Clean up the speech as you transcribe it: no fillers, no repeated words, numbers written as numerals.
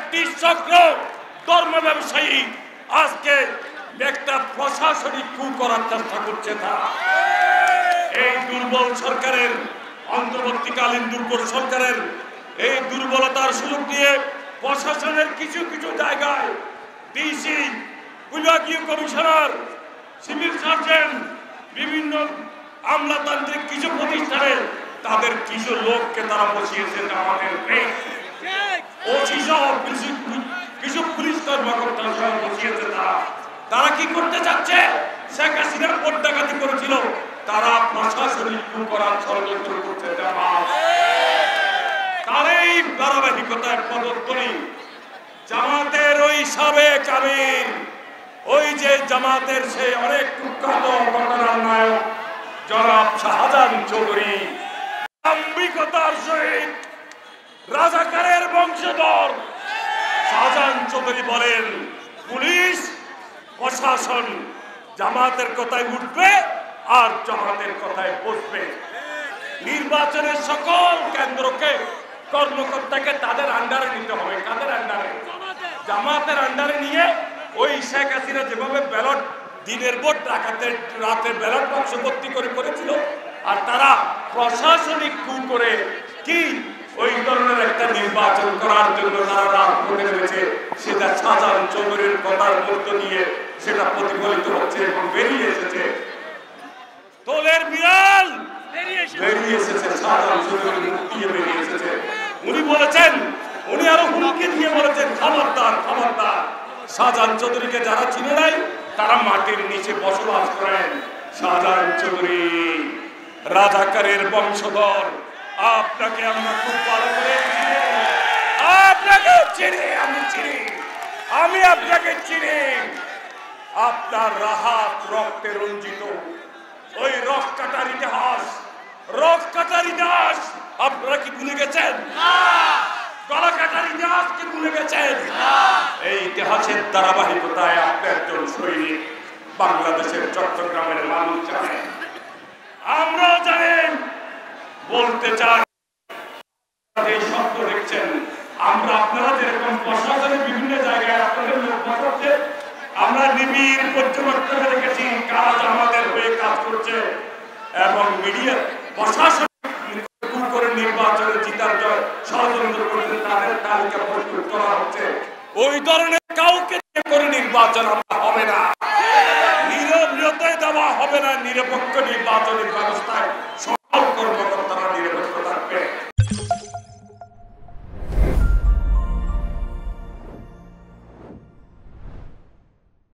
একটি চক্র ধর্ম ব্যবসায়ী আজকে একটা প্রশাসনিক কু করার চেষ্টা করছে। তারা এই দুর্বল সরকারের, অন্তর্বর্তীকালীন দুর্বল সরকারের এই দুর্বলতার সুযোগ নিয়ে প্রশাসনের কিছু কিছু জায়গায় ডিসি, বিভাগীয় কমিশনার, সিভিল সার্জন, বিভিন্ন আমলাতান্ত্রিক কিছু প্রতিষ্ঠানে তাদের কিছু লোককে তারা বসিয়েছে আমাদের ওসি সহ কিছু পুলিশ কর্মকর্তা সহ বসিয়েছে। তারা কি করতে চাচ্ছে? শেখ হাসিনা ভোট ডাকাতি করেছিল, তারা প্রশাসনিক কু করার ষড়যন্ত্র করছে। তার এই ধারাবাহিকতায় পদত্তনি জামাতের ওই সাবেক আমির, ওই যে জামাতের সেই অনেক কুখ্যাত ঘটনার নায়ক জনাব শাহজাহান চৌধুরী আম্বিকতার সহিত রাজাকারের বংশধর শাহজাহান চৌধুরী বলেন, পুলিশ প্রশাসন জামাতের কথায় উঠবে আর জামাতের কথায় বসবে। নির্বাচনের সকল কেন্দ্রকে, কর্মকর্তাকে তাদের আন্ডারে নিতে হবে। কাদের আন্ডারে? জামাতের আন্ডারে নিয়ে ওই শেখ হাসিনা যেভাবে ব্যালট, দিনের ভোট রাতে ব্যালট বাক্স ভর্তি করে করেছিল, আর তারা প্রশাসনিক কু করে কি ওই ধরনের একটা নির্বাচন করার জন্য তারা রাত করে নেমেছে, সেটা শাহজাহান চৌধুরীর কথার মধ্য দিয়ে সেটা প্রতিফলিত হচ্ছে এবং বেরিয়ে এসেছে। দলের বিড়াল বেরিয়ে এসেছে, শাহজাহান চৌধুরীর মুখ দিয়ে বেরিয়ে এসেছে। উনি বলেছেন, উনি আরো হুমকি দিয়ে বলেছেন, খবরদার খবরদার, শাহজাহান চৌধুরীকে যারা চিনে নাই তারা মাটির নিচে বসবাস করেন। শাহজাহান চৌধুরী রাজাকারের বংশধর, আপনাকে আমরা খুব ভালো করে চিনি, আপনাকে চিনি, আমি চিনি, আমি আপনাকে চিনি। আপনার রাহাত রক্তে রঞ্জিত, ওই রক কাটার ইতিহাস, রক কাটার ইতিহাস আপনারা কি ভুলে গেছেন? গলা কাটার ইতিহাস কি ভুলে গেছেন? এই ইতিহাসের ধারাবাহিকতায় আপনি একজন সৈনিক, বাংলাদেশের চট্টগ্রামের মানুষ জানেন, আমরাও জানেন। বলতে চাই, এই শব্দ দেখছেন, আমরা আপনারা যেরকম প্রশাসনের বিভিন্ন জায়গায় আপনাদের লোক বসাচ্ছে, আমরা নিবিড় পর্যবেক্ষণে দেখেছি কারা আমাদের হয়ে কাজ করছে এবং মিডিয়া প্রশাসন করে নির্বাচনে জিতার ষড়যন্ত্র করছে, তাদের তালিকা প্রস্তুত করা হচ্ছে। ওই ধরনের কাউকে করে নির্বাচন আমরা হবে না, নীরব দেওয়া হবে না, নিরপেক্ষ নির্বাচনের ব্যবস্থায়